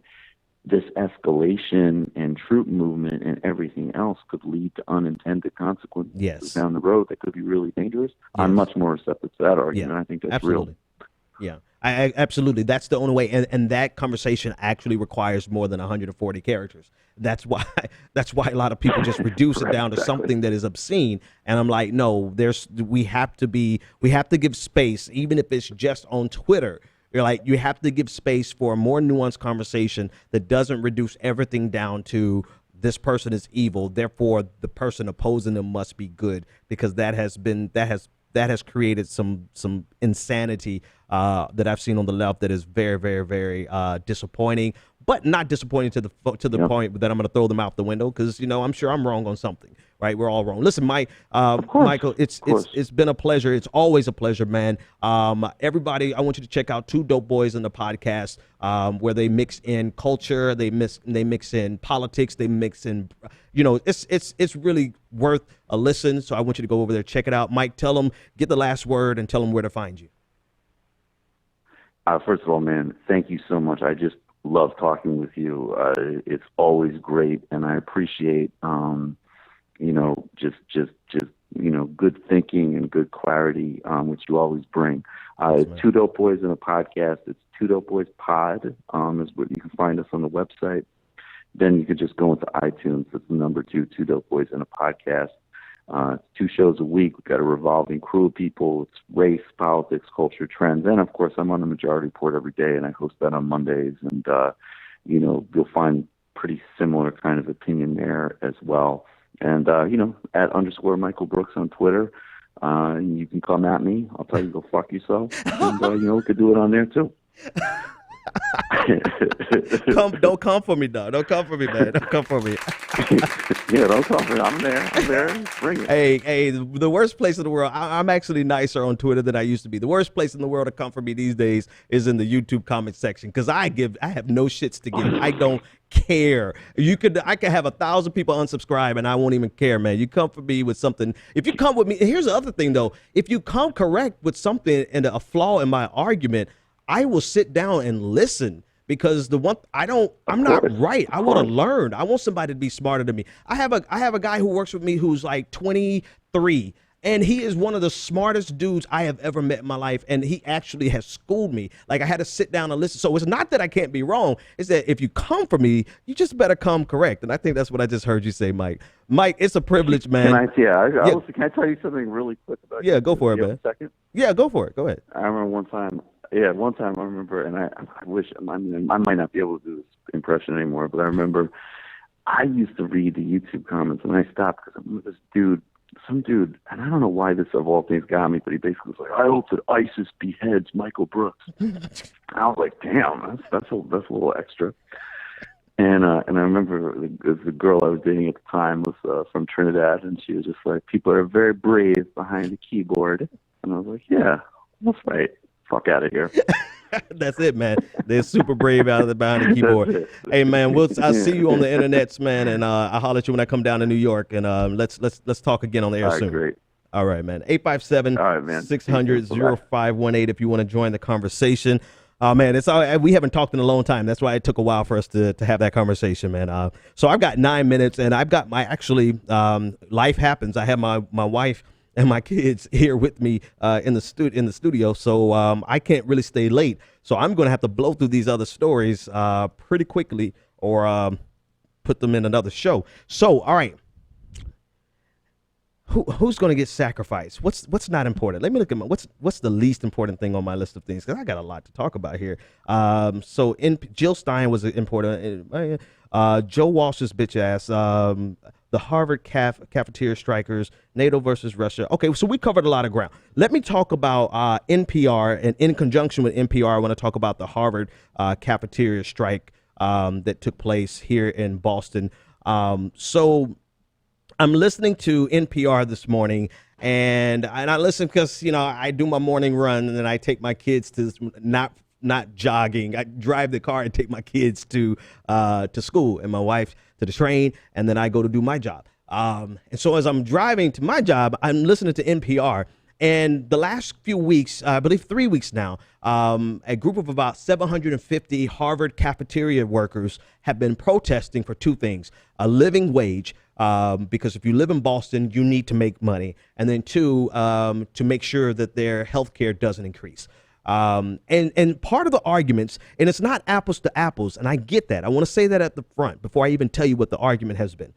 this escalation and troop movement and everything else could lead to unintended consequences down the road that could be really dangerous, I'm much more receptive to that argument. I think that's real. Yeah, I absolutely. That's the only way. And that conversation actually requires more than 140 characters. That's why a lot of people just reduce it down to something that is obscene. And I'm like, no, we have to give space, even if it's just on Twitter. You're like, you have to give space for a more nuanced conversation that doesn't reduce everything down to this person is evil, therefore the person opposing them must be good, because that has created some insanity that I've seen on the left that is very, very, very disappointing, but not disappointing to the point that I'm going to throw them out the window, because I'm sure I'm wrong on something. Right, we're all wrong. Listen, Michael, it's been a pleasure. It's always a pleasure, man. Everybody, I want you to check out Two Dope Boys in the podcast, where they mix in culture, they mix in politics, they mix in, it's really worth a listen. So I want you to go over there, check it out. Mike, tell them, get the last word, and tell them where to find you. First of all, man, thank you so much. I just love talking with you. It's always great, and I appreciate. Just good thinking and good clarity, which you always bring. Two Dope Boys in a podcast. It's Two Dope Boys Pod. Is what you can find us on the website. Then you could just go into iTunes. It's the number 2 Dope Boys in a podcast. 2 shows a week. We've got a revolving crew of people. It's race, politics, culture, trends. And of course, I'm on the Majority Report every day, and I host that on Mondays. And, you'll find pretty similar kind of opinion there as well. And, at _ Michael Brooks on Twitter. You can come at me. I'll tell you, go fuck yourself. And, we could do it on there too. Don't come for me, dog. Don't come for me, man. Don't come for me. Yeah, don't come for me. I'm there. Bring it. Hey, the worst place in the world. I'm actually nicer on Twitter than I used to be. The worst place in the world to come for me these days is in the YouTube comment section, because I have no shits to give. I don't care. I could have 1,000 people unsubscribe and I won't even care, man. You come for me with something. If you come with me, here's the other thing though. If you come correct with something and a flaw in my argument, I will sit down and listen, because I'm not right. I want to learn. I want somebody to be smarter than me. I have a guy who works with me who's like 23, and he is one of the smartest dudes I have ever met in my life. And he actually has schooled me. Like, I had to sit down and listen. So it's not that I can't be wrong. It's that if you come for me, you just better come correct. And I think that's what I just heard you say, Mike. Mike, it's a privilege, man. Can I tell you something really quick about you? Yeah, go for it, man. A second? Yeah, go for it. Go ahead. I remember one time I remember, and I wish, I might not be able to do this impression anymore, but I remember I used to read the YouTube comments, and I stopped because some dude, and I don't know why this of all things got me, but he basically was like, I hope that ISIS beheads Michael Brooks. And I was like, damn, that's a little extra. And I remember the girl I was dating at the time was from Trinidad, and she was just like, "People are very brave behind the keyboard." And I was like, "Yeah, that's right. Fuck out of here." That's it, man. They're super brave out of the behind the keyboard. Hey, man, I'll see you on the internets, man, and I'll holler at you when I come down to New York, and let's talk again on the air soon. Great. All right, man. 857-600-0518 if you want to join the conversation. Man, it's all, we haven't talked in a long time. That's why it took a while for us to have that conversation, man. So I've got 9 minutes, and I've got my life happens. I have my wife and my kids here with me in the studio, so I can't really stay late. So I'm going to have to blow through these other stories pretty quickly, or put them in another show. So, all right. Who's going to get sacrificed? What's not important? Let me look at what's the least important thing on my list of things, because I got a lot to talk about here. So Jill Stein was important. Joe Walsh's bitch ass. The Harvard Cafeteria Strikers. NATO versus Russia. Okay, so we covered a lot of ground. Let me talk about NPR, and in conjunction with NPR, I want to talk about the Harvard Cafeteria Strike that took place here in Boston. So I'm listening to NPR this morning, and I listen because, I do my morning run, and then I take my kids to not jogging. I drive the car and take my kids to school, and my wife to the train, and then I go to do my job. And so as I'm driving to my job, I'm listening to NPR. And the last few weeks, I believe 3 weeks now, a group of about 750 Harvard cafeteria workers have been protesting for two things: a living wage, because if you live in Boston, you need to make money, and then two, to make sure that their health care doesn't increase. And part of the arguments, and it's not apples to apples, and I get that. I want to say that at the front before I even tell you what the argument has been.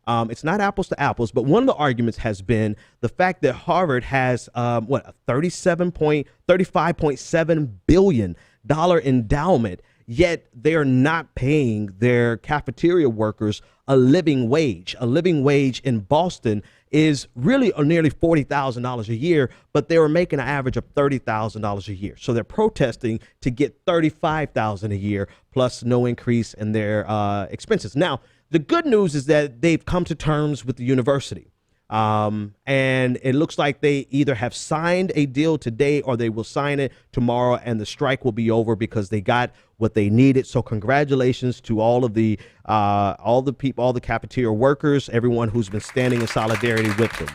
It's not apples to apples, but one of the arguments has been the fact that Harvard has a $35.7 billion endowment, yet they're not paying their cafeteria workers a living wage. A living wage in Boston is really nearly $40,000 a year, but they were making an average of $30,000 a year. So they're protesting to get $35,000 a year plus no increase in their expenses. Now, the good news is that they've come to terms with the university. And it looks like they either have signed a deal today or they will sign it tomorrow, and the strike will be over because they got what they needed. So congratulations to all the people, all the cafeteria workers, everyone who's been standing in solidarity with them.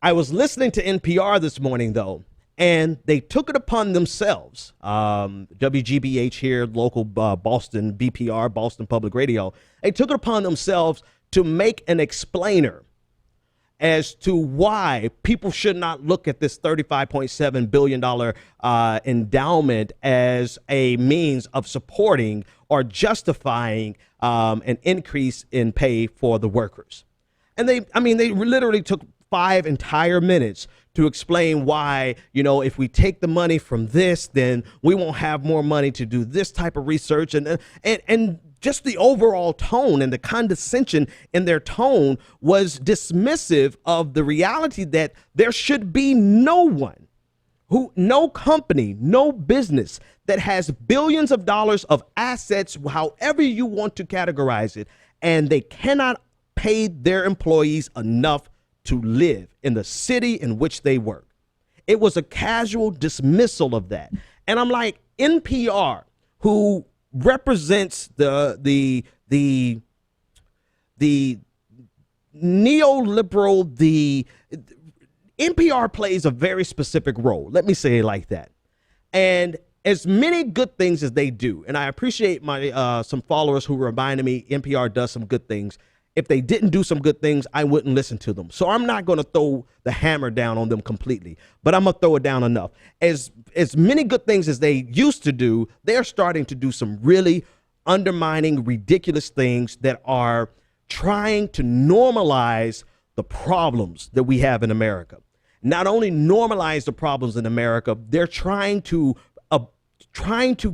I was listening to NPR this morning, though, and they took it upon themselves. WGBH here, local Boston, BPR, Boston Public Radio. They took it upon themselves to make an explainer as to why people should not look at this $35.7 billion endowment as a means of supporting or justifying an increase in pay for the workers. And they literally took 5 entire minutes to explain why, if we take the money from this, then we won't have more money to do this type of research. And just the overall tone and the condescension in their tone was dismissive of the reality that there should be no company, no business that has billions of dollars of assets, however you want to categorize it, and they cannot pay their employees enough to live in the city in which they work. It was a casual dismissal of that. And I'm like, NPR, who represents the neoliberal, the NPR plays a very specific role. Let me say it like that. And as many good things as they do, and I appreciate my some followers who reminded me NPR does some good things. If they didn't do some good things, I wouldn't listen to them. So I'm not going to throw the hammer down on them completely, but I'm going to throw it down enough. As many good things as they used to do, they're starting to do some really undermining, ridiculous things that are trying to normalize the problems that we have in America. Not only normalize the problems in America, they're trying to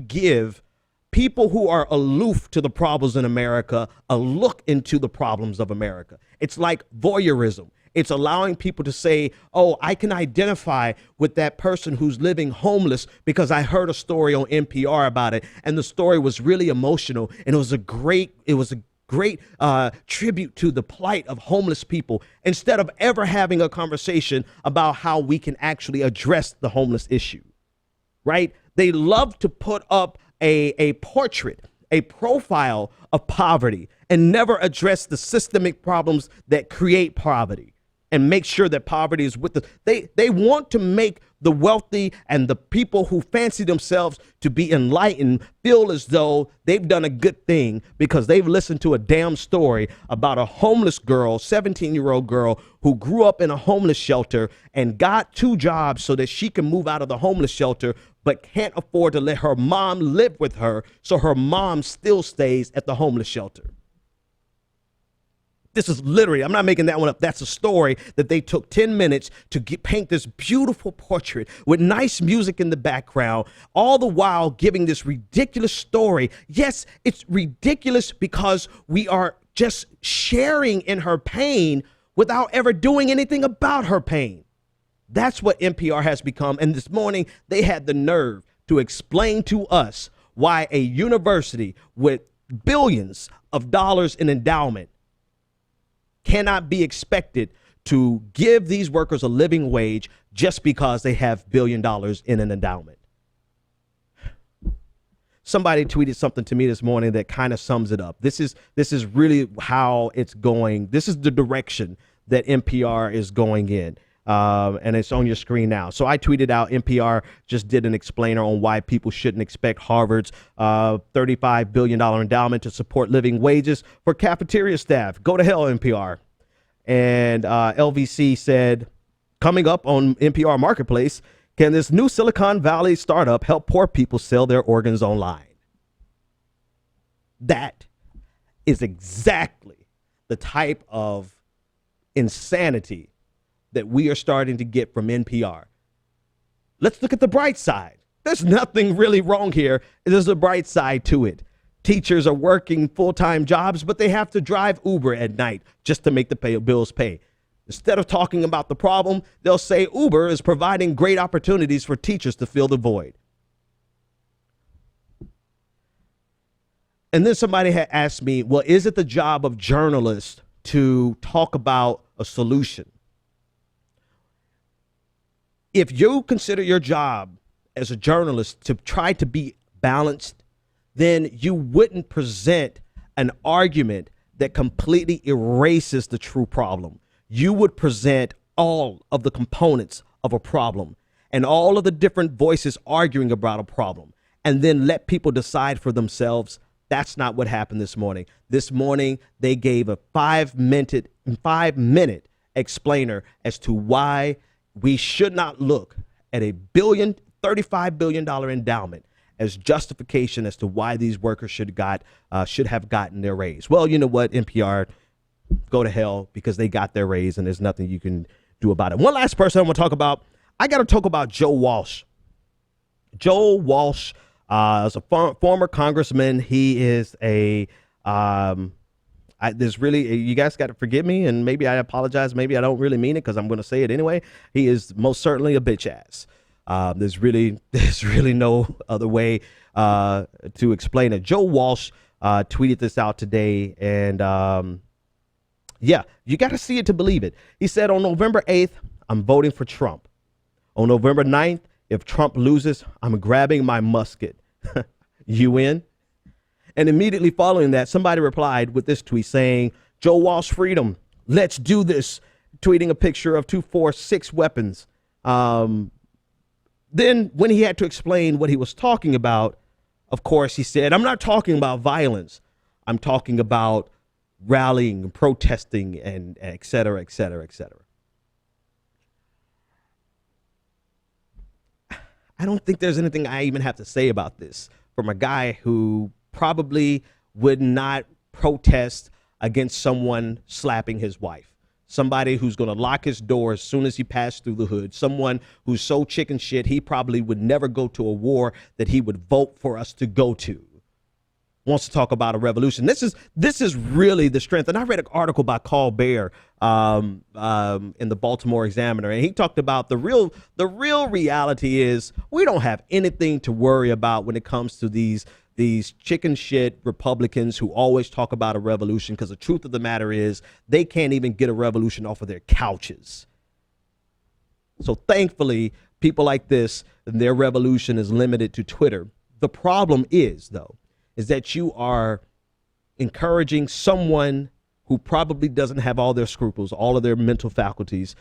give people who are aloof to the problems in America a look into the problems of America. It's like voyeurism. It's allowing people to say, oh, I can identify with that person who's living homeless because I heard a story on NPR about it. And the story was really emotional. And it was a great tribute to the plight of homeless people, instead of ever having a conversation about how we can actually address the homeless issue, right? They love to put up a portrait, a profile of poverty, and never address the systemic problems that create poverty and make sure that poverty is with us. They want to make the wealthy and the people who fancy themselves to be enlightened feel as though they've done a good thing because they've listened to a damn story about a homeless girl, 17-year-old girl, who grew up in a homeless shelter and got 2 jobs so that she can move out of the homeless shelter, but can't afford to let her mom live with her, so her mom still stays at the homeless shelter. This is literally, I'm not making that one up. That's a story that they took 10 minutes to paint this beautiful portrait with nice music in the background, all the while giving this ridiculous story. Yes, it's ridiculous because we are just sharing in her pain without ever doing anything about her pain. That's what NPR has become. And this morning, they had the nerve to explain to us why a university with billions of dollars in endowment cannot be expected to give these workers a living wage just because they have $1 billion in an endowment. Somebody tweeted something to me this morning that kind of sums it up. This is really how it's going. This is the direction that NPR is going in. And it's on your screen now. So I tweeted out, NPR just did an explainer on why people shouldn't expect Harvard's $35 billion endowment to support living wages for cafeteria staff. Go to hell, NPR. And LVC said, coming up on NPR Marketplace, can this new Silicon Valley startup help poor people sell their organs online? That is exactly the type of insanity that we are starting to get from NPR. Let's look at the bright side. There's nothing really wrong here. There's a bright side to it. Teachers are working full-time jobs, but they have to drive Uber at night just to make the bills pay. Instead of talking about the problem, they'll say Uber is providing great opportunities for teachers to fill the void. And then somebody had asked me, well, is it the job of journalists to talk about a solution? If you consider your job as a journalist to try to be balanced, then you wouldn't present an argument that completely erases the true problem. You would present all of the components of a problem and all of the different voices arguing about a problem, and then let people decide for themselves. That's not what happened this morning. This morning, they gave a 5-minute explainer as to why we should not look at a $35 billion endowment as justification as to why these workers should have gotten their raise. Well, you know what, NPR, go to hell, because they got their raise and there's nothing you can do about it. One last person I want to talk about. I got to talk about Joe Walsh. Joe Walsh is a former congressman. He is you guys got to forgive me, and maybe I apologize. Maybe I don't really mean it because I'm going to say it anyway. He is most certainly a bitch ass. There's really no other way to explain it. Joe Walsh tweeted this out today, and you got to see it to believe it. He said, on November 8th, I'm voting for Trump. On November 9th, if Trump loses, I'm grabbing my musket. You in? And immediately following that, somebody replied with this tweet saying, Joe Walsh freedom, let's do this, tweeting a picture of 246 weapons. Then when he had to explain what he was talking about, of course, he said, I'm not talking about violence. I'm talking about rallying, protesting, and et cetera, et cetera, et cetera. I don't think there's anything I even have to say about this from a guy who probably would not protest against someone slapping his wife, somebody who's going to lock his door as soon as he passed through the hood, someone who's so chicken shit he probably would never go to a war that he would vote for us to go to. wants to talk about a revolution. This is really the strength. And I read an article by Carl Baer in the Baltimore Examiner, and he talked about the real reality is we don't have anything to worry about when it comes to these chicken shit Republicans who always talk about a revolution, because the truth of the matter is they can't even get a revolution off of their couches. So thankfully, people like this, their revolution is limited to Twitter. The problem is, though, is that you are encouraging someone who probably doesn't have all their scruples, all of their mental faculties,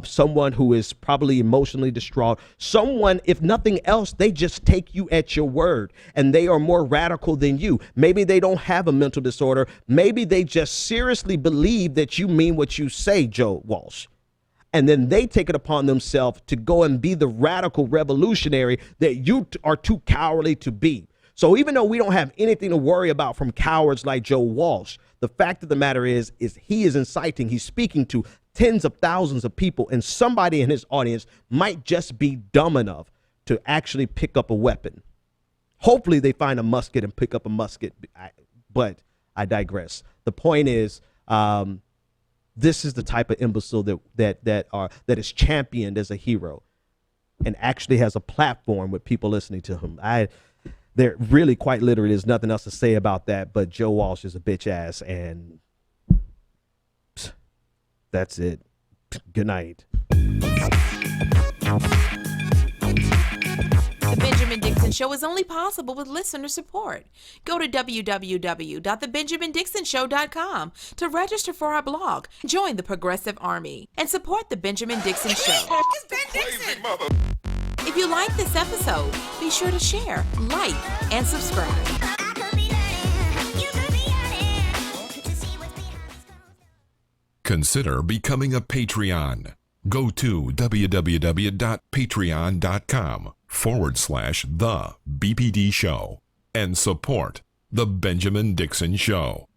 someone who is probably emotionally distraught, someone, if nothing else, they just take you at your word and they are more radical than you. Maybe they don't have a mental disorder. Maybe they just seriously believe that you mean what you say, Joe Walsh. And then they take it upon themselves to go and be the radical revolutionary that you are too cowardly to be. So even though we don't have anything to worry about from cowards like Joe Walsh, the fact of the matter is he is inciting, he's speaking to tens of thousands of people, and somebody in his audience might just be dumb enough to actually pick up a weapon. Hopefully they find a musket and pick up a musket, but I digress. The point is, this is the type of imbecile that is championed as a hero and actually has a platform with people listening to him. There really, quite literally, there's nothing else to say about that, but Joe Walsh is a bitch ass, and that's it. Good night. The Benjamin Dixon Show is only possible with listener support. Go to www.thebenjamindixonshow.com to register for our blog, join the Progressive Army, and support The Benjamin Dixon Show. It's Ben Dixon! If you like this episode, be sure to share, like, and subscribe. Consider becoming a Patreon. Go to www.patreon.com/The BPD Show and support The Benjamin Dixon Show.